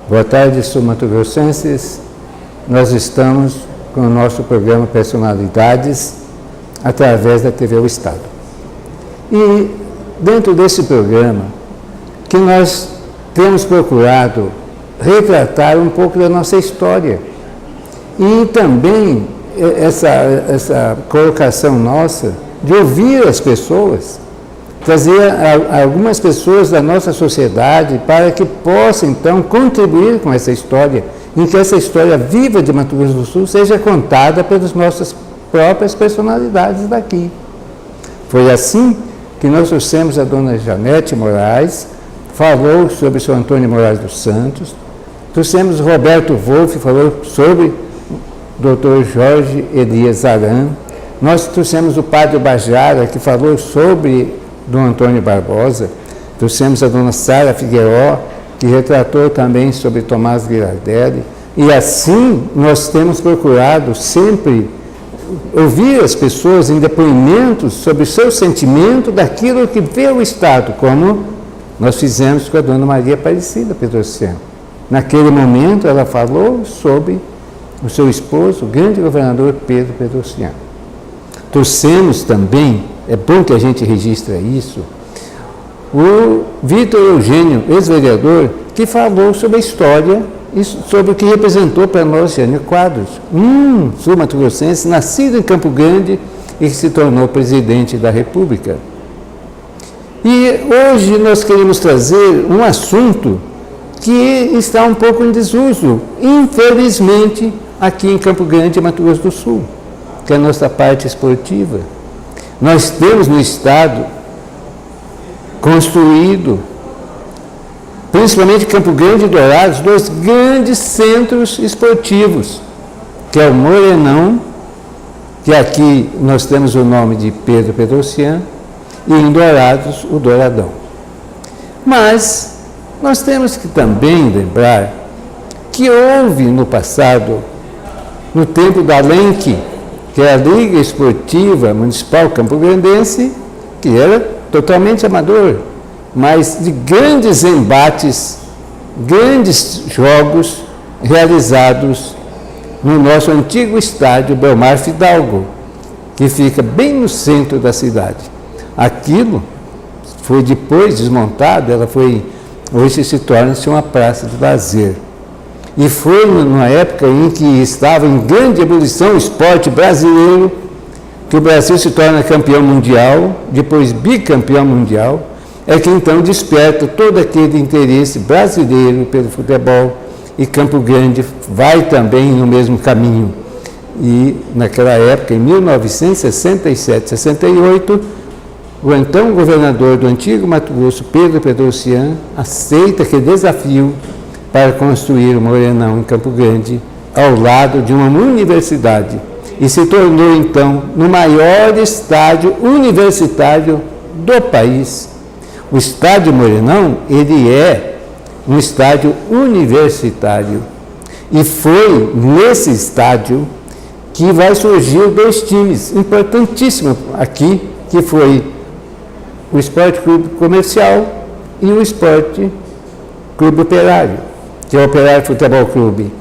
Boa tarde, sul-mato-grossenses. Nós estamos com o nosso programa Personalidades através da TV O Estado. E dentro desse programa, que nós temos procurado retratar um pouco da nossa história. E também essa colocação nossa de ouvir as pessoas, trazer algumas pessoas da nossa sociedade para que possam, então, contribuir com essa história, em que essa história viva de Mato Grosso do Sul seja contada pelas nossas próprias personalidades daqui. Foi assim que nós trouxemos a dona Janete Moraes, falou sobre o Sr. Antônio Moraes dos Santos, trouxemos Roberto Wolff, falou sobre o Dr. Jorge Elias Aran, nós trouxemos o padre Bajara, que falou sobre Dom Antônio Barbosa, trouxemos a dona Sara Figueiró, que retratou também sobre Tomás Ghirardelli, e assim nós temos procurado sempre ouvir as pessoas em depoimentos sobre o seu sentimento daquilo que vê o Estado, como nós fizemos com a dona Maria Aparecida Pedrociano. Naquele momento ela falou sobre o seu esposo, o grande governador Pedro Pedrociano. Trouxemos também, é bom que a gente registre isso, o Vitor Eugênio, ex-vereador, que falou sobre a história e sobre o que representou para nós Jânio Quadros, sul-mato-grossense, nascido em Campo Grande e que se tornou presidente da República. E hoje nós queremos trazer um assunto que está um pouco em desuso, infelizmente, aqui em Campo Grande, Mato Grosso do Sul, que é a nossa parte esportiva. Nós temos no Estado construído, principalmente Campo Grande e Dourados, dois grandes centros esportivos, que é o Morenão, que aqui nós temos o nome de Pedro Pedrociano, e em Dourados, o Douradão. Mas nós temos que também lembrar que houve no passado, no tempo da LENC, que é a Liga Esportiva Municipal Campograndense, que era totalmente amador, mas de grandes embates, grandes jogos realizados no nosso antigo estádio Belmar Fidalgo, que fica bem no centro da cidade. Aquilo foi depois desmontado, hoje se torna-se uma praça de lazer. E foi numa época em que estava em grande ebulição o esporte brasileiro, que o Brasil se torna campeão mundial, depois bicampeão mundial, é que então desperta todo aquele interesse brasileiro pelo futebol, e Campo Grande vai também no mesmo caminho. E naquela época, em 1967, 68, o então governador do antigo Mato Grosso, Pedro Pedrociano, aceita aquele desafio para construir o Morenão em Campo Grande, ao lado de uma universidade, e se tornou então no maior estádio universitário do país. O estádio Morenão, ele é um estádio universitário, e foi nesse estádio que vai surgir dois times importantíssimos aqui, que foi o Esporte Clube Comercial e o Esporte Clube Operário, que é o Operário Futebol Clube.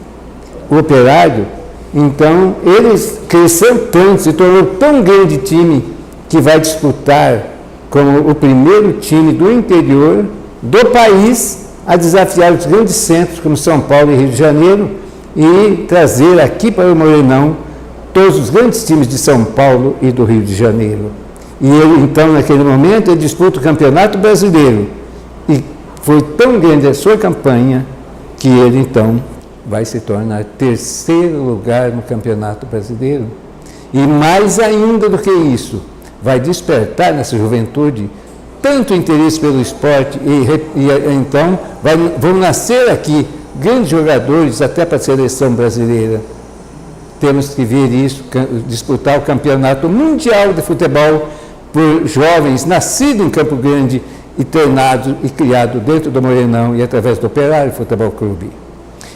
O Operário, então, ele cresceu tanto, se tornou tão grande time, que vai disputar como o primeiro time do interior do país a desafiar os grandes centros, como São Paulo e Rio de Janeiro, e trazer aqui para o Morenão todos os grandes times de São Paulo e do Rio de Janeiro. E ele, então, naquele momento, ele disputa o Campeonato Brasileiro. E foi tão grande a sua campanha que ele, então, vai se tornar terceiro lugar no Campeonato Brasileiro. E mais ainda do que isso, vai despertar nessa juventude tanto interesse pelo esporte e então vão nascer aqui grandes jogadores até para a seleção brasileira. Temos que ver isso, disputar o Campeonato Mundial de Futebol por jovens nascidos em Campo Grande e treinados e criados dentro do Morenão e através do Operário Futebol Clube.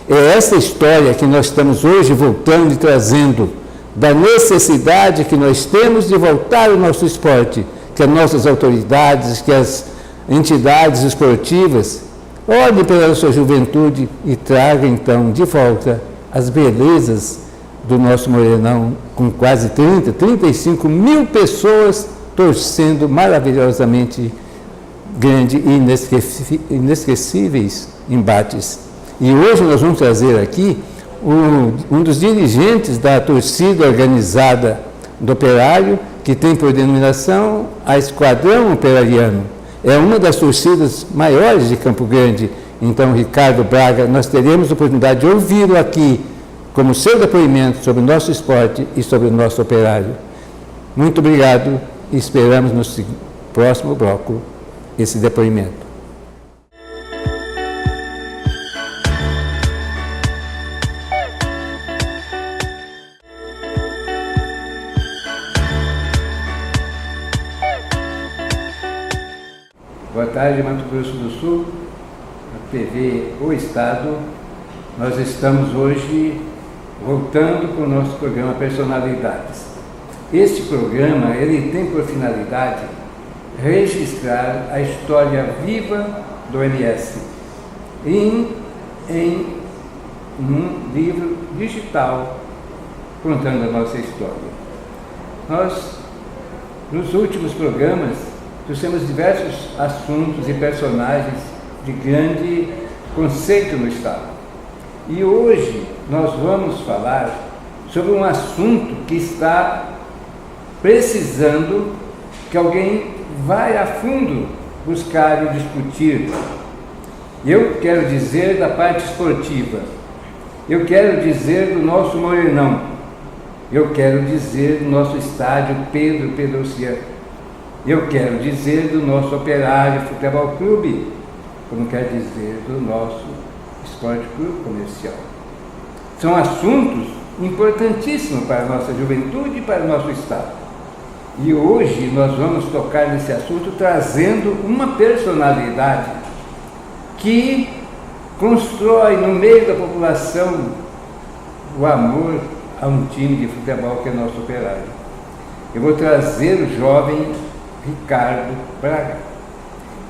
É essa história que nós estamos hoje voltando e trazendo, da necessidade que nós temos de voltar ao nosso esporte, que as nossas autoridades, que as entidades esportivas olhe pela sua juventude e traga então de volta as belezas do nosso Morenão, com quase 35 mil pessoas torcendo maravilhosamente grande e inesquecíveis embates. E hoje nós vamos trazer aqui um dos dirigentes da torcida organizada do Operário, que tem por denominação a Esquadrão Operariano. É uma das torcidas maiores de Campo Grande. Então, Ricardo Braga, nós teremos a oportunidade de ouvi-lo aqui como seu depoimento sobre o nosso esporte e sobre o nosso operário. Muito obrigado e esperamos no próximo bloco esse depoimento. Boa tarde, Mato Grosso do Sul, a TV O Estado. Nós estamos hoje voltando com o nosso programa Personalidades. Este programa, ele tem por finalidade registrar a história viva do MS em um livro digital contando a nossa história. Nós, nos últimos programas, trouxemos diversos assuntos e personagens de grande conceito no Estado. E hoje nós vamos falar sobre um assunto que está precisando que alguém vá a fundo buscar e discutir. Eu quero dizer da parte esportiva, eu quero dizer do nosso Morenão, eu quero dizer do nosso estádio Pedro Pedrocian, eu quero dizer do nosso Operário Futebol Clube, como quer dizer do nosso Esporte Clube Comercial. São assuntos importantíssimos para a nossa juventude e para o nosso Estado. E hoje nós vamos tocar nesse assunto trazendo uma personalidade que constrói no meio da população o amor a um time de futebol que é nosso Operário. Eu vou trazer o jovem Ricardo Braga.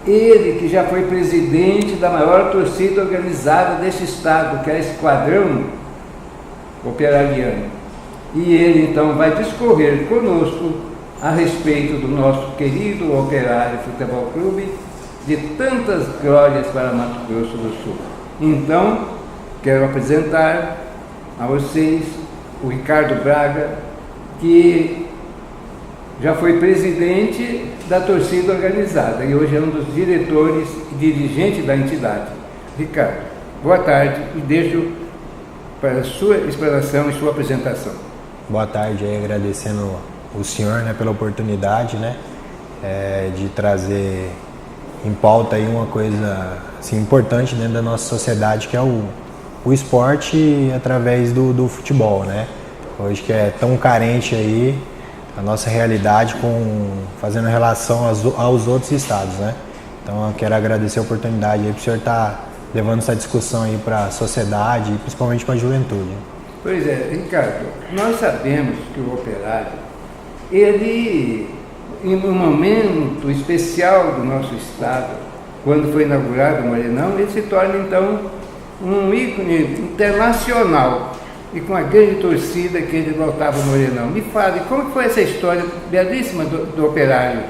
Ele que já foi presidente da maior torcida organizada deste estado, que é a Esquadrão Operariano. E ele então vai discorrer conosco a respeito do nosso querido Operário Futebol Clube, de tantas glórias para Mato Grosso do Sul. Então, quero apresentar a vocês o Ricardo Braga, que já foi presidente da torcida organizada e hoje é um dos diretores e dirigentes da entidade. Ricardo, boa tarde e deixo para a sua explanação e sua apresentação. Boa tarde, aí agradecendo o senhor, né, pela oportunidade, né, de trazer em pauta aí uma coisa assim, importante dentro da nossa sociedade, que é o esporte através do futebol, né? Hoje que é tão carente aí a nossa realidade fazendo relação aos outros estados, né? Então eu quero agradecer a oportunidade aí para o senhor estar levando essa discussão aí para a sociedade e principalmente para a juventude. Pois é, Ricardo, nós sabemos que o Operário, ele, em um momento especial do nosso estado, quando foi inaugurado o Morenão, ele se torna então um ícone internacional e com a grande torcida que ele lotava o Morenão. Me fale, como foi essa história belíssima do Operário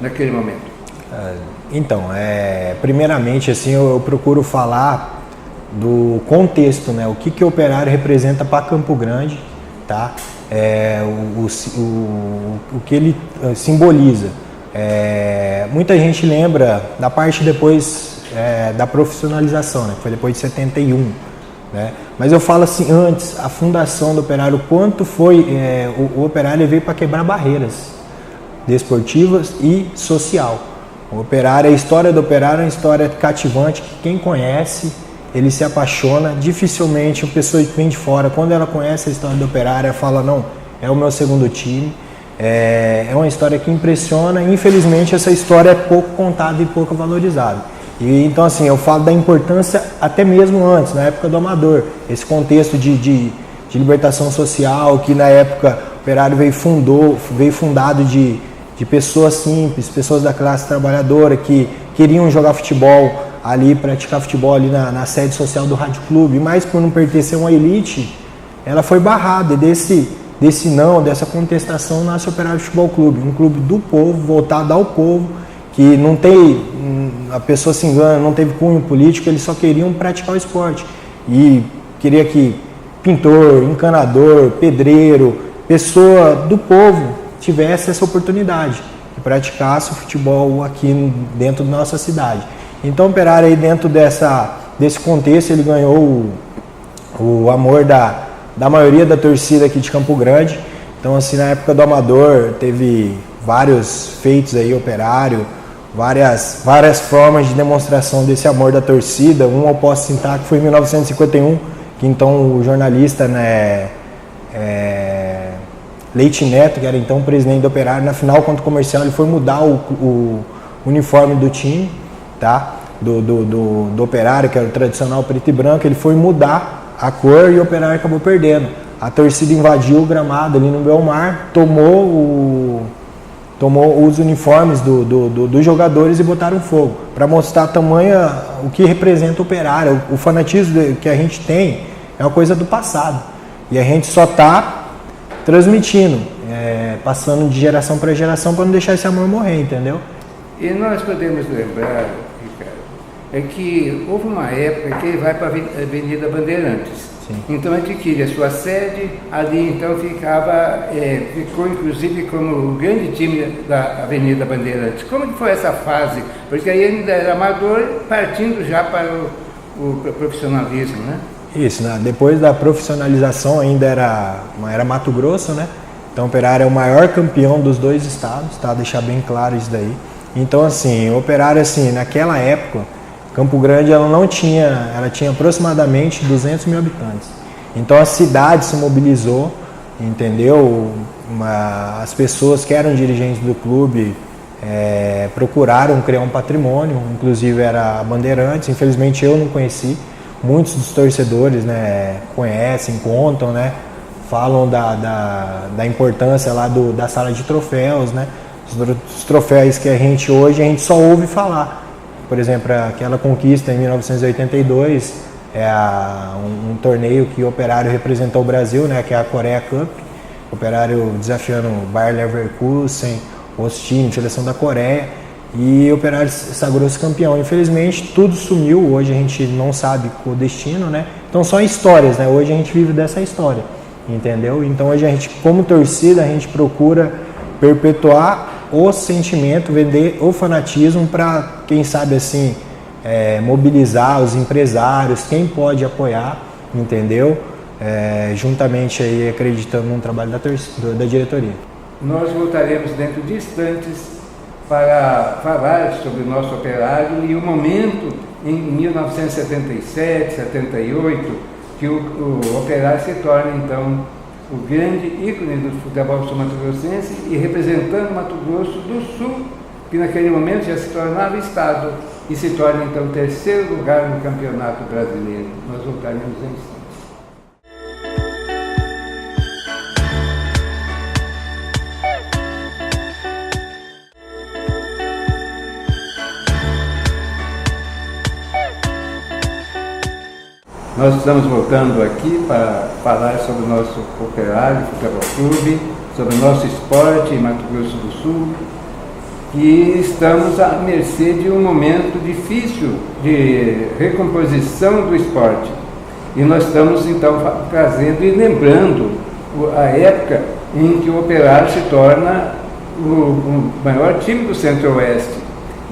naquele momento? Então, primeiramente, assim, eu procuro falar do contexto, né? O que o Operário representa para Campo Grande, tá? O que ele simboliza. Muita gente lembra da parte depois da profissionalização, né? Que foi depois de 71. Né? Mas eu falo assim, antes, a fundação do Operário, quanto foi, o Operário veio para quebrar barreiras desportivas e social. O Operário, a história do Operário é uma história cativante, que quem conhece, ele se apaixona. Dificilmente uma pessoa que vem de fora, quando ela conhece a história do Operário, ela fala, não, é o meu segundo time. É uma história que impressiona, e infelizmente essa história é pouco contada e pouco valorizada. E, então, assim, eu falo da importância até mesmo antes, na época do Amador, esse contexto de libertação social, que na época o Operário veio fundado de pessoas simples, pessoas da classe trabalhadora que queriam jogar futebol ali praticar futebol ali na sede social do Rádio Clube, mas por não pertencer a uma elite, ela foi barrada. E dessa contestação nasce o Operário Futebol Clube, um clube do povo, voltado ao povo, que não tem, a pessoa se engana, não teve cunho político, eles só queriam praticar o esporte. E queria que pintor, encanador, pedreiro, pessoa do povo tivesse essa oportunidade de praticasse o futebol aqui dentro da nossa cidade. Então o Operário aí dentro desse contexto ele ganhou o amor da maioria da torcida aqui de Campo Grande. Então assim, na época do Amador teve vários feitos aí, Operário, várias formas de demonstração desse amor da torcida. Um eu posso citar que foi em 1951, que então o jornalista, né, Leite Neto, que era então o presidente do Operário, na final contra o Comercial, ele foi mudar o uniforme do time, tá? Do Operário, que era o tradicional preto e branco, ele foi mudar a cor e o Operário acabou perdendo. A torcida invadiu o gramado ali no Belmar, tomou os uniformes dos jogadores e botaram fogo, para mostrar tamanha o que representa o Operário. O fanatismo que a gente tem é uma coisa do passado e a gente só está transmitindo, passando de geração para geração para não deixar esse amor morrer, entendeu? E nós podemos lembrar, Ricardo, que houve uma época que ele vai para a Avenida Bandeirantes. Sim. Então adquire a sua sede, ali então ficou inclusive como o grande time da Avenida Bandeirantes. Como que foi essa fase? Porque aí ainda era amador, partindo já para o profissionalismo, né? Isso, né? Depois da profissionalização ainda era Mato Grosso, né? Então o Operário é o maior campeão dos dois estados, tá? Deixar bem claro isso daí. Então assim, o Operário assim, naquela época, Campo Grande ela tinha aproximadamente 200 mil habitantes. Então a cidade se mobilizou, entendeu? As pessoas que eram dirigentes do clube procuraram criar um patrimônio, inclusive era a Bandeirantes, infelizmente eu não conheci. Muitos dos torcedores, né, conhecem, contam, né, falam da importância lá da sala de troféus, né, os troféus que a gente só ouve falar. Por exemplo, aquela conquista em 1982, um torneio que o Operário representou o Brasil, né, que é a Coreia Cup, o Operário desafiando o Bayer Leverkusen, Ostim, seleção da Coreia. E o Operário sagrou-se campeão. Infelizmente, tudo sumiu. Hoje a gente não sabe o destino, né? Então, só histórias, né? Hoje a gente vive dessa história, entendeu? Então, hoje a gente, como torcida, a gente procura perpetuar o sentimento, vender o fanatismo para, quem sabe, assim, mobilizar os empresários, quem pode apoiar, entendeu? Juntamente aí, acreditando no trabalho da diretoria. Nós voltaremos dentro de instantes para falar sobre o nosso Operário e o momento em 1977, 78, que o Operário se torna então o grande ícone do futebol sul-mato-grossense e representando Mato Grosso do Sul, que naquele momento já se tornava estado e se torna então o terceiro lugar no Campeonato Brasileiro. Nós voltaremos em instantes. Nós estamos voltando aqui para falar sobre o nosso Operário Futebol Clube, sobre o nosso esporte em Mato Grosso do Sul, e estamos à mercê de um momento difícil de recomposição do esporte. E nós estamos então trazendo e lembrando a época em que o Operário se torna o maior time do Centro-Oeste.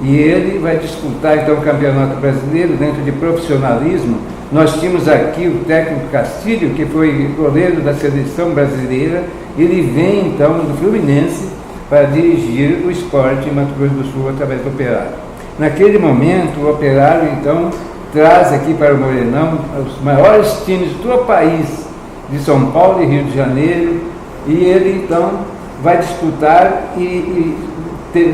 E ele vai disputar então o Campeonato Brasileiro dentro de profissionalismo. Nós tínhamos aqui o técnico Castilho, que foi goleiro da seleção brasileira. Ele vem então do Fluminense para dirigir o esporte em Mato Grosso do Sul através do Operário. Naquele momento, o Operário então traz aqui para o Morenão os maiores times do país, de São Paulo e Rio de Janeiro, e ele então vai disputar e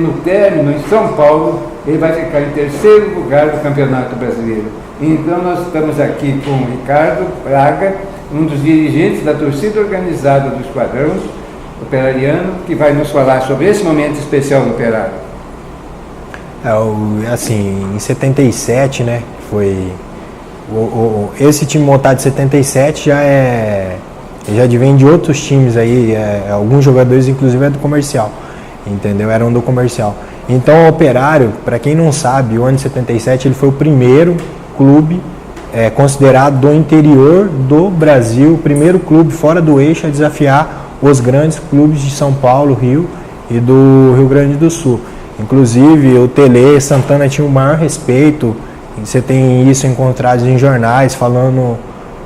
no término em São Paulo, ele vai ficar em terceiro lugar do Campeonato Brasileiro. Então nós estamos aqui com o Ricardo Braga, um dos dirigentes da torcida organizada do Esquadrão Operariano, que vai nos falar sobre esse momento especial do Operário. Assim, em 77, né, foi esse time montado de 77 já advém de outros times aí, alguns jogadores inclusive é do comercial, entendeu? Eram do comercial. Então o Operário, para quem não sabe, o ano de 77 ele foi o primeiro clube considerado do interior do Brasil, o primeiro clube fora do eixo a desafiar os grandes clubes de São Paulo, Rio e do Rio Grande do Sul. Inclusive o Tele Santana tinha o maior respeito. Você tem isso encontrado em jornais falando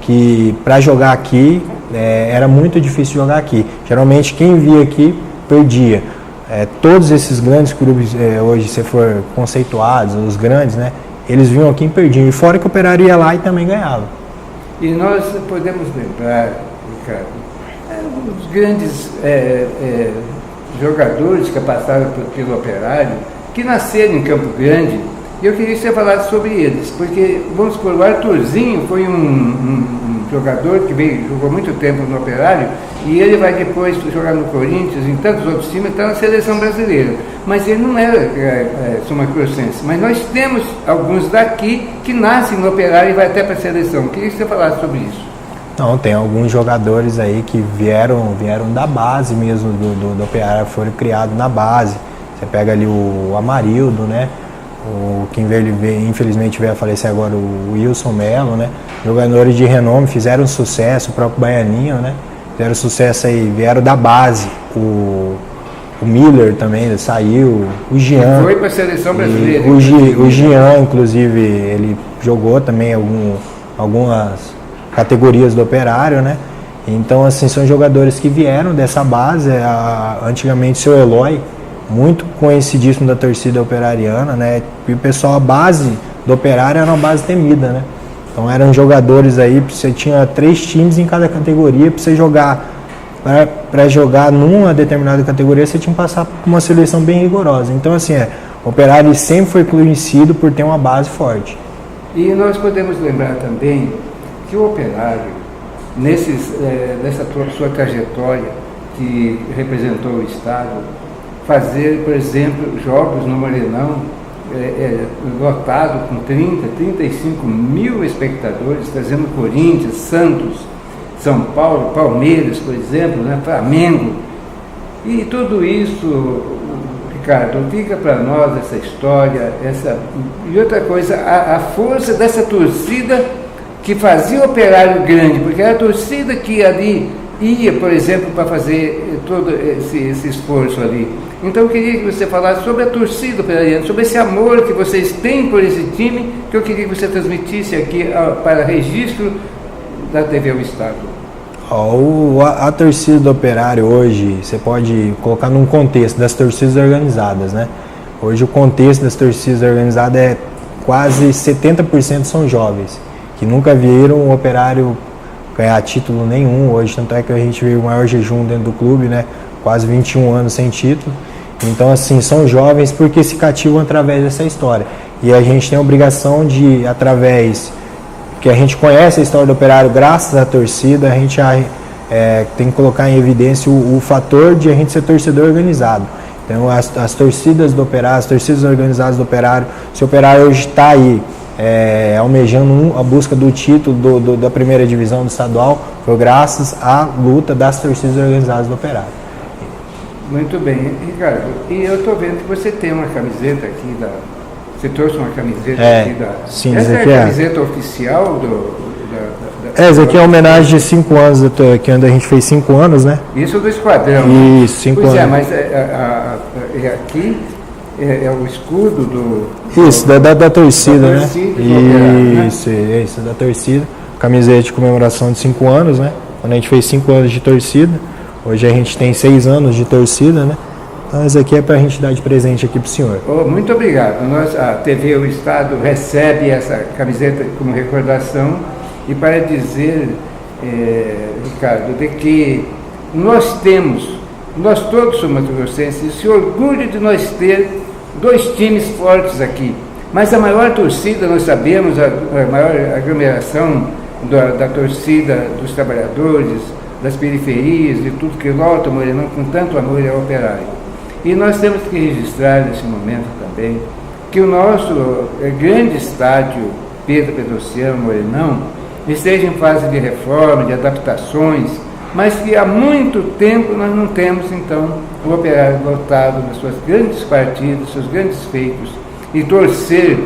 que para jogar aqui era muito difícil jogar aqui. Geralmente quem via aqui perdia. Todos esses grandes clubes, hoje se for conceituados, os grandes, né, eles vinham aqui e perdiam. E fora que o Operário ia lá e também ganhava. E nós podemos lembrar, Ricardo, os grandes jogadores que passaram pelo Operário, que nasceram em Campo Grande. E eu queria que você falasse sobre eles, porque, vamos supor, o Arthurzinho foi um jogador que jogou muito tempo no Operário, e ele vai depois jogar no Corinthians, em tantos outros times, está na seleção brasileira. Mas ele não era sumacruzense. Mas nós temos alguns daqui que nascem no Operário e vai até para a seleção. Eu queria que você falasse sobre isso. Não, tem alguns jogadores aí que vieram da base mesmo do Operário, foram criados na base. Você pega ali o Amarildo, né? Quem infelizmente veio a falecer agora, o Wilson Melo, né? Jogadores de renome, fizeram sucesso, o próprio Baianinho, né? Fizeram sucesso aí, vieram da base. O Miller também, ele saiu, o Jean. Foi para a seleção brasileira. O Jean, inclusive, ele jogou também algumas categorias do Operário, né? Então, assim, são jogadores que vieram dessa base. Antigamente, o seu Eloy, muito conhecidíssimo da torcida operariana, né? E o pessoal, a base do Operário era uma base temida, né? Então eram jogadores aí, você tinha 3 times em cada categoria, para você jogar, para jogar numa determinada categoria, você tinha que passar por uma seleção bem rigorosa. Então, assim, o Operário sempre foi conhecido por ter uma base forte. E nós podemos lembrar também que o Operário, nessa sua trajetória que representou o Estado, fazer, por exemplo, jogos no Morenão lotado com 30, 35 mil espectadores, trazendo Corinthians, Santos, São Paulo, Palmeiras, por exemplo, né, Flamengo. E tudo isso, Ricardo, fica para nós essa história, e outra coisa, a força dessa torcida que fazia o Operário grande, porque era a torcida que ali ia, por exemplo, para fazer todo esse esforço ali. Então eu queria que você falasse sobre a torcida operariana, sobre esse amor que vocês têm por esse time, que eu queria que você transmitisse aqui para registro da TV O Estado. A torcida do Operário hoje, você pode colocar num contexto das torcidas organizadas, né? Hoje o contexto das torcidas organizadas é quase 70% são jovens, que nunca viram o Operário ganhar título nenhum. Hoje, tanto é que a gente viu o maior jejum dentro do clube, né? Quase 21 anos sem título. Então, assim, são jovens porque se cativam através dessa história. E a gente tem a obrigação de, através que a gente conhece a história do Operário, graças à torcida, a gente tem que colocar em evidência o fator de a gente ser torcedor organizado. Então, as torcidas do Operário, as torcidas organizadas do Operário, se o Operário hoje está aí almejando a busca do título da primeira divisão do estadual, foi graças à luta das torcidas organizadas do Operário. Muito bem, Ricardo. E eu estou vendo que você tem uma camiseta aqui Você trouxe uma camiseta aqui da... Sim, essa é a camiseta oficial essa aqui é uma homenagem de 5 anos, que a gente fez 5 anos, né? Isso do esquadrão. Isso, 5 anos. Pois mas aqui é o escudo do... Isso, da torcida, né? Isso, isso, da torcida. Camiseta de comemoração de 5 anos, né? Quando a gente fez 5 anos de torcida. Hoje a gente tem 6 anos de torcida, né? Então, isso aqui é para a gente dar de presente aqui para o senhor. Muito obrigado. A TV O Estado recebe essa camiseta como recordação e para dizer, Ricardo, de que nós todos somos mato-grossenses, esse orgulho de nós ter 2 times fortes aqui. Mas a maior torcida, nós sabemos, a maior aglomeração da torcida dos trabalhadores, das periferias, de tudo que lota o Morenão com tanto amor ao Operário. E nós temos que registrar nesse momento também que o nosso grande estádio Pedro Pedrociano Morenão esteja em fase de reforma, de adaptações, mas que há muito tempo nós não temos, então, o Operário lotado nas suas grandes partidas, seus grandes feitos, e torcer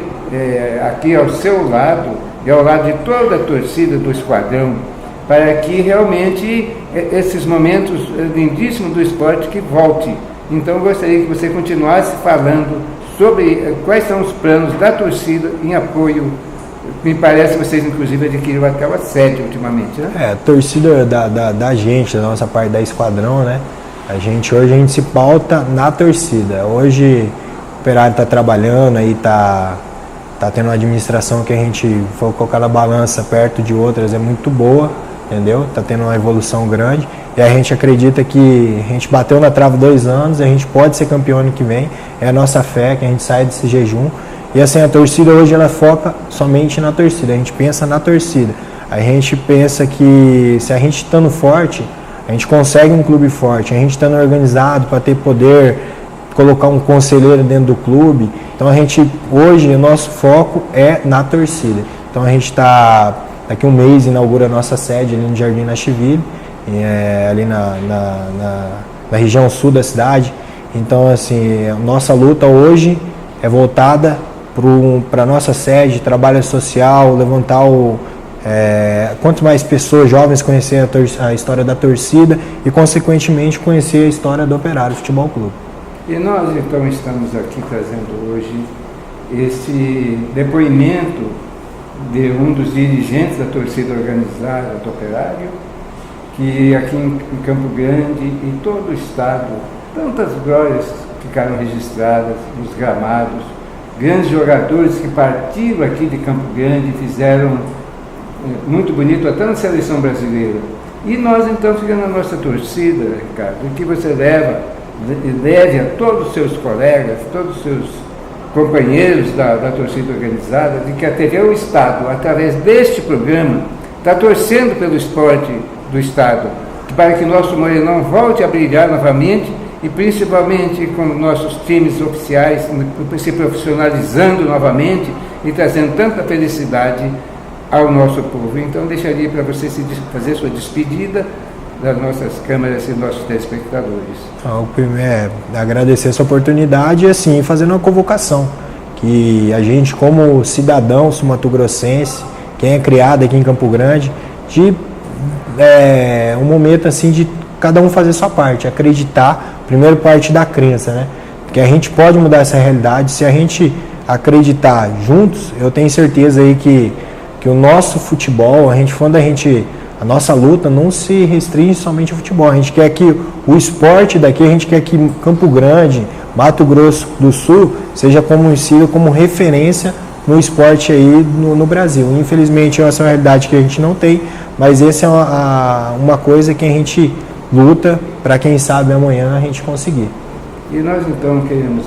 aqui ao seu lado e ao lado de toda a torcida do Esquadrão, para que realmente esses momentos lindíssimos do esporte que volte. Então, eu gostaria que você continuasse falando sobre quais são os planos da torcida em apoio. Me parece que vocês, inclusive, adquiriram até uma sede ultimamente, né? A torcida da gente, da nossa parte da Esquadrão, né? Hoje a gente se pauta na torcida. Hoje o Operário está trabalhando, aí tá tendo uma administração que a gente foi colocar na balança perto de outras, é muito boa, entendeu? Tá tendo uma evolução grande e a gente acredita que a gente bateu na trave 2 anos, a gente pode ser campeão ano que vem, é a nossa fé que a gente sai desse jejum. E assim, a torcida hoje ela foca somente na torcida, a gente pensa na torcida. A gente pensa que se a gente estando forte, a gente consegue um clube forte, a gente estando organizado para ter poder, colocar um conselheiro dentro do clube. Então hoje o nosso foco é na torcida. Então a gente daqui um mês inaugura a nossa sede ali no Jardim Nashville, ali na região sul da cidade. Então assim, a nossa luta hoje é voltada para a nossa sede, trabalho social, levantar quanto mais pessoas jovens conhecer a história da torcida e, consequentemente, conhecer a história do Operário Futebol Clube. E nós, então, estamos aqui trazendo hoje esse depoimento de um dos dirigentes da torcida organizada do Operário, que aqui em Campo Grande e todo o estado, tantas glórias ficaram registradas nos gramados, grandes jogadores que partiram aqui de Campo Grande e fizeram muito bonito até na seleção brasileira. E nós então ficamos na nossa torcida, Ricardo, que você leve a todos os seus colegas, todos os seus companheiros da torcida organizada, de que a TV O Estado, através deste programa, está torcendo pelo esporte do Estado, para que nosso Morenão volte a brilhar novamente, e principalmente com nossos times oficiais se profissionalizando novamente e trazendo tanta felicidade ao nosso povo. Então, deixaria para você fazer sua despedida das nossas câmeras e nossos telespectadores. O primeiro é agradecer essa oportunidade e, assim, fazendo uma convocação, que a gente, como cidadão sul-mato-grossense, quem é criado aqui em Campo Grande, um momento assim de cada um fazer sua parte, acreditar, primeiro parte da crença, né? Porque a gente pode mudar essa realidade, se a gente acreditar juntos, eu tenho certeza aí que o nosso futebol, a nossa luta não se restringe somente ao futebol, a gente quer que o esporte daqui, a gente quer que Campo Grande, Mato Grosso do Sul, seja conhecido como referência no esporte aí no Brasil. Infelizmente essa é uma realidade que a gente não tem, mas essa é uma coisa que a gente luta para, quem sabe, amanhã a gente conseguir. E nós então queremos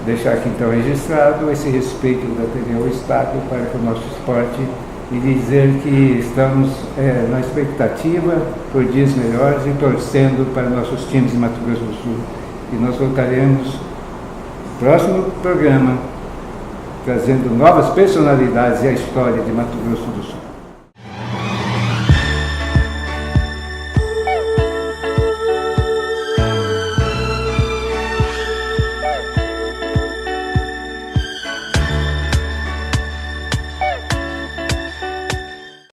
deixar aqui então registrado esse respeito da TV ao Estado para com o nosso esporte e dizer que estamos na expectativa por dias melhores e torcendo para nossos times de Mato Grosso do Sul. E nós voltaremos no próximo programa trazendo novas personalidades e a história de Mato Grosso do Sul.